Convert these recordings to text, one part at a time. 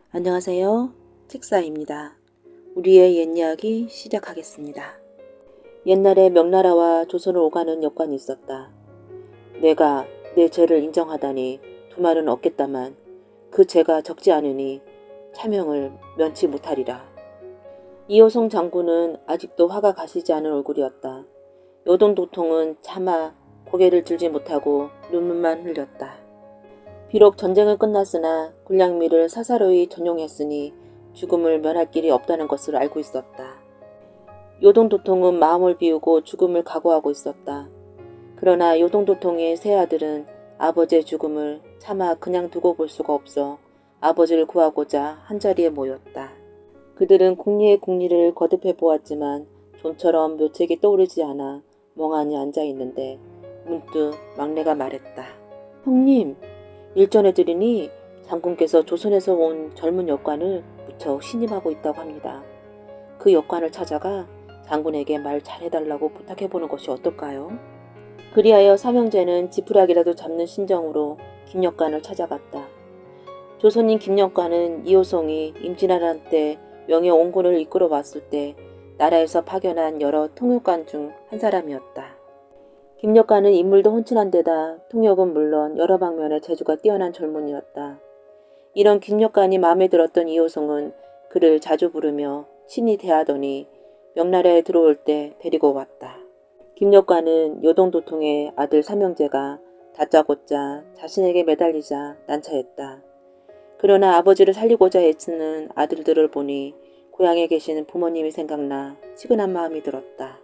안녕하세요. 책사입니다. 우리의 옛이야기 시작하겠습니다. 옛날에 명나라와 조선을 오가는 역관이 있었다. 내가 내 죄를 인정하다니 두 말은 없겠다만 그 죄가 적지 않으니 차명을 면치 못하리라. 이호성 장군은 아직도 화가 가시지 않은 얼굴이었다. 요동도통은 차마 고개를 들지 못하고 눈물만 흘렸다. 비록 전쟁은 끝났으나 군량미를 사사로이 전용했으니 죽음을 면할 길이 없다는 것을 알고 있었다. 요동도통은 마음을 비우고 죽음을 각오하고 있었다. 그러나 요동도통의 세 아들은 아버지의 죽음을 차마 그냥 두고 볼 수가 없어 아버지를 구하고자 한자리에 모였다. 그들은 궁리의 궁리를 거듭해 보았지만 좀처럼 묘책이 떠오르지 않아 멍하니 앉아있는데 문득 막내가 말했다. 형님, 일전해 드리니 장군께서 조선에서 온 젊은 역관을 무척 신임하고 있다고 합니다. 그 역관을 찾아가 장군에게 말 잘해달라고 부탁해보는 것이 어떨까요? 그리하여 삼형제는 지푸라기라도 잡는 심정으로 김역관을 찾아갔다. 조선인 김역관은 이호성이 임진왜란 때 명예 온군을 이끌어 왔을 때 나라에서 파견한 여러 통역관 중 한 사람이었다. 김역관은 인물도 훤칠한 데다 통역은 물론 여러 방면에 재주가 뛰어난 젊은이였다. 이런 김역관이 마음에 들었던 이호성은 그를 자주 부르며 친히 대하더니 명나라에 들어올 때 데리고 왔다. 김역관은 요동도통의 아들 삼형제가 다짜고짜 자신에게 매달리자 난처했다. 그러나 아버지를 살리고자 애쓰는 아들들을 보니 고향에 계시는 부모님이 생각나 치근한 마음이 들었다.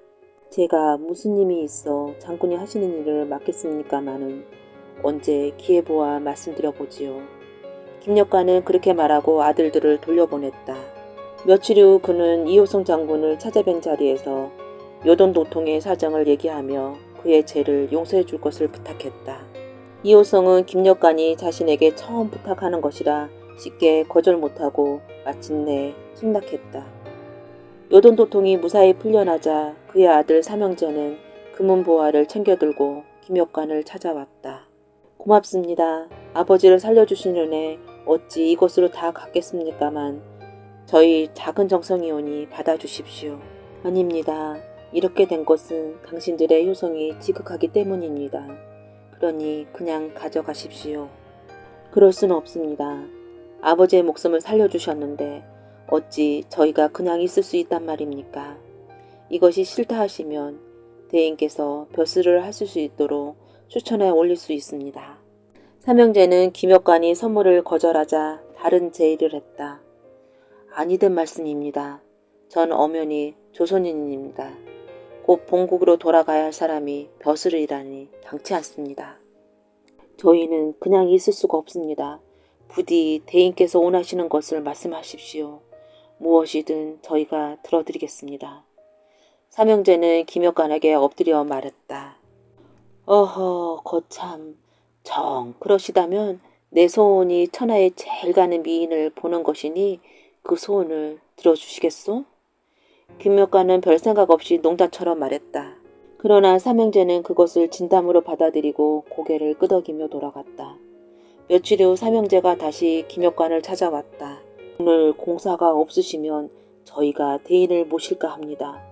제가 무슨 힘이 있어 장군이 하시는 일을 맡겠습니까마는 언제 기회 보아 말씀드려보지요. 김역관은 그렇게 말하고 아들들을 돌려보냈다. 며칠 후 그는 이호성 장군을 찾아뵌 자리에서 요동도통의 사정을 얘기하며 그의 죄를 용서해 줄 것을 부탁했다. 이호성은 김역관이 자신에게 처음 부탁하는 것이라 쉽게 거절 못하고 마침내 승낙했다. 요동도통이 무사히 풀려나자 그의 아들 삼형제는 금은보화를 챙겨들고 김역관을 찾아왔다. 고맙습니다. 아버지를 살려주신 은혜 어찌 이것으로 다 갚겠습니까만 저희 작은 정성이오니 받아주십시오. 아닙니다. 이렇게 된 것은 당신들의 효성이 지극하기 때문입니다. 그러니 그냥 가져가십시오. 그럴 수는 없습니다. 아버지의 목숨을 살려주셨는데 어찌 저희가 그냥 있을 수 있단 말입니까? 이것이 싫다 하시면 대인께서 벼슬을 하실 수 있도록 추천해 올릴 수 있습니다. 삼형제는 김역관이 선물을 거절하자 다른 제의를 했다. 아니된 말씀입니다. 전 엄연히 조선인입니다. 곧 본국으로 돌아가야 할 사람이 벼슬이라니 당치 않습니다. 저희는 그냥 있을 수가 없습니다. 부디 대인께서 원하시는 것을 말씀하십시오. 무엇이든 저희가 들어드리겠습니다. 삼형제는 김역관에게 엎드려 말했다. 어허, 거참, 정 그러시다면 내 소원이 천하에 제일 가는 미인을 보는 것이니 그 소원을 들어주시겠소? 김역관은 별 생각 없이 농담처럼 말했다. 그러나 삼형제는 그것을 진담으로 받아들이고 고개를 끄덕이며 돌아갔다. 며칠 후 삼형제가 다시 김역관을 찾아왔다. 오늘 공사가 없으시면 저희가 대인을 모실까 합니다.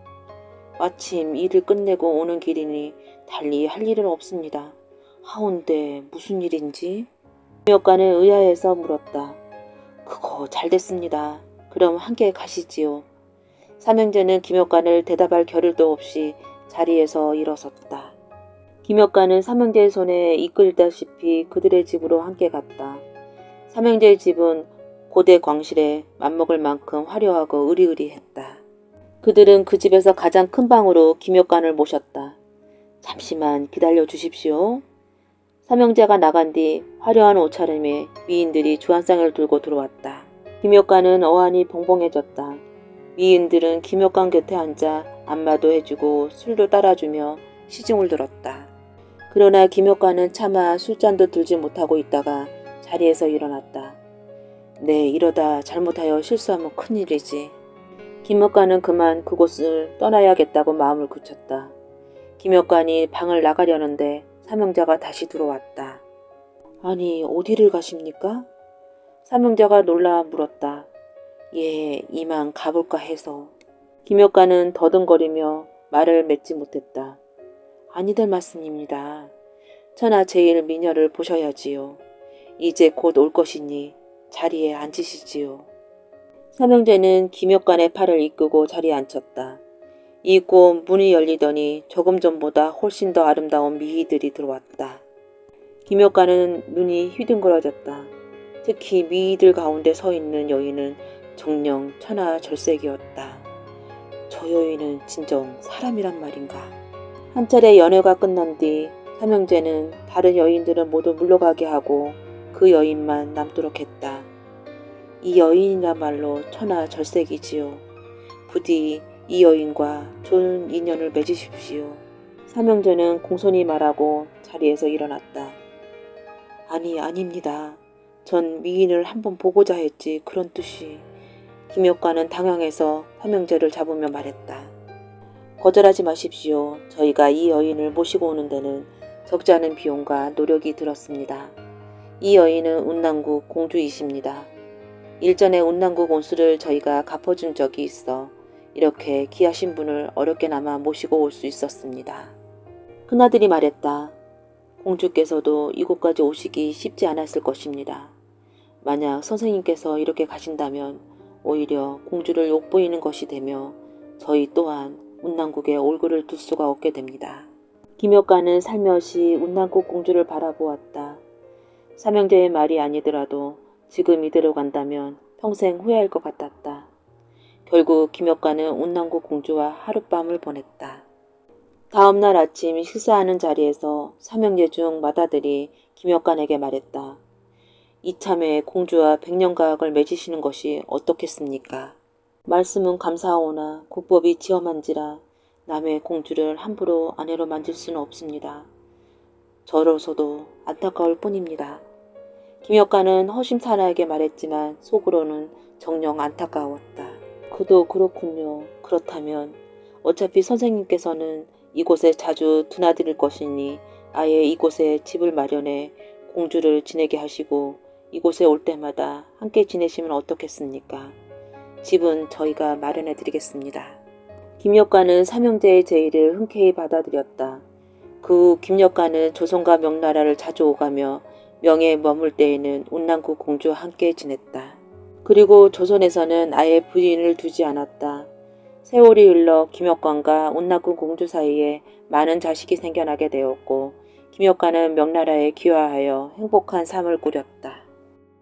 마침 일을 끝내고 오는 길이니 달리 할 일은 없습니다. 하온데 무슨 일인지? 김역관은 의아해서 물었다. 그거 잘 됐습니다. 그럼 함께 가시지요. 삼형제는 김역관을 대답할 겨를도 없이 자리에서 일어섰다. 김역관은 삼형제의 손에 이끌다시피 그들의 집으로 함께 갔다. 삼형제의 집은 고대 광실에 맘먹을 만큼 화려하고 으리으리했다. 그들은 그 집에서 가장 큰 방으로 김역관을 모셨다. 잠시만 기다려 주십시오. 삼형제가 나간 뒤 화려한 옷차림에 미인들이 주한상을 들고 들어왔다. 김역관은 어안이 봉봉해졌다. 미인들은 김역관 곁에 앉아 안마도 해주고 술도 따라주며 시중을 들었다. 그러나 김역관은 차마 술잔도 들지 못하고 있다가 자리에서 일어났다. 네, 이러다 잘못하여 실수하면 큰일이지. 김역관은 그만 그곳을 떠나야겠다고 마음을 굳혔다. 김역관이 방을 나가려는데 삼형제가 다시 들어왔다. 아니, 어디를 가십니까? 삼형제가 놀라 물었다. 예, 이만 가볼까 해서. 김효과는 더듬거리며 말을 맺지 못했다. 아니들 말씀입니다. 천하 제일 미녀를 보셔야지요. 이제 곧 올 것이니 자리에 앉으시지요. 삼형제는 김효관의 팔을 이끌고 자리에 앉혔다. 이윽고 문이 열리더니 조금 전보다 훨씬 더 아름다운 미희들이 들어왔다. 김효관은 눈이 휘둥그러졌다. 특히 미희들 가운데 서 있는 여인은 정녕 천하절색이었다. 저 여인은 진정 사람이란 말인가. 한 차례 연회가 끝난 뒤 삼형제는 다른 여인들은 모두 물러가게 하고 그 여인만 남도록 했다. 이 여인이야말로 천하절색이지요. 부디 이 여인과 좋은 인연을 맺으십시오. 삼형제는 공손히 말하고 자리에서 일어났다. 아니, 아닙니다. 전 미인을 한번 보고자 했지 그런 뜻이. 김효과는 당황해서 삼형제를 잡으며 말했다. 거절하지 마십시오. 저희가 이 여인을 모시고 오는 데는 적지 않은 비용과 노력이 들었습니다. 이 여인은 운남국 공주이십니다. 일전에 운남국 온수를 저희가 갚아준 적이 있어 이렇게 귀하신 분을 어렵게나마 모시고 올 수 있었습니다. 큰아들이 말했다. 공주께서도 이곳까지 오시기 쉽지 않았을 것입니다. 만약 선생님께서 이렇게 가신다면 오히려 공주를 욕보이는 것이 되며 저희 또한 운남국에 얼굴을 둘 수가 없게 됩니다. 김효과는 살며시 운남국 공주를 바라보았다. 삼형제의 말이 아니더라도 지금 이대로 간다면 평생 후회할 것 같았다. 결국 김효과는 운남국 공주와 하룻밤을 보냈다. 다음 날 아침 식사하는 자리에서 삼형제 중 맏아들이 김효관에게 말했다. 이참에 공주와 백년가약을 맺으시는 것이 어떻겠습니까? 말씀은 감사하오나 국법이 지엄한지라 남의 공주를 함부로 아내로 만질 수는 없습니다. 저로서도 안타까울 뿐입니다. 김효과는 허심탄회하게 말했지만 속으로는 정녕 안타까웠다. 그도 그렇군요. 그렇다면 어차피 선생님께서는 이곳에 자주 드나들 것이니 아예 이곳에 집을 마련해 공주를 지내게 하시고 이곳에 올 때마다 함께 지내시면 어떻겠습니까? 집은 저희가 마련해 드리겠습니다. 김효과는 삼형제의 제의를 흔쾌히 받아들였다. 그 후 김효과는 조선과 명나라를 자주 오가며 명예에 머물 때에는 운남국 공주와 함께 지냈다. 그리고 조선에서는 아예 부인을 두지 않았다. 세월이 흘러 김효관과 운남국 공주 사이에 많은 자식이 생겨나게 되었고 김효관은 명나라에 귀화하여 행복한 삶을 꾸렸다.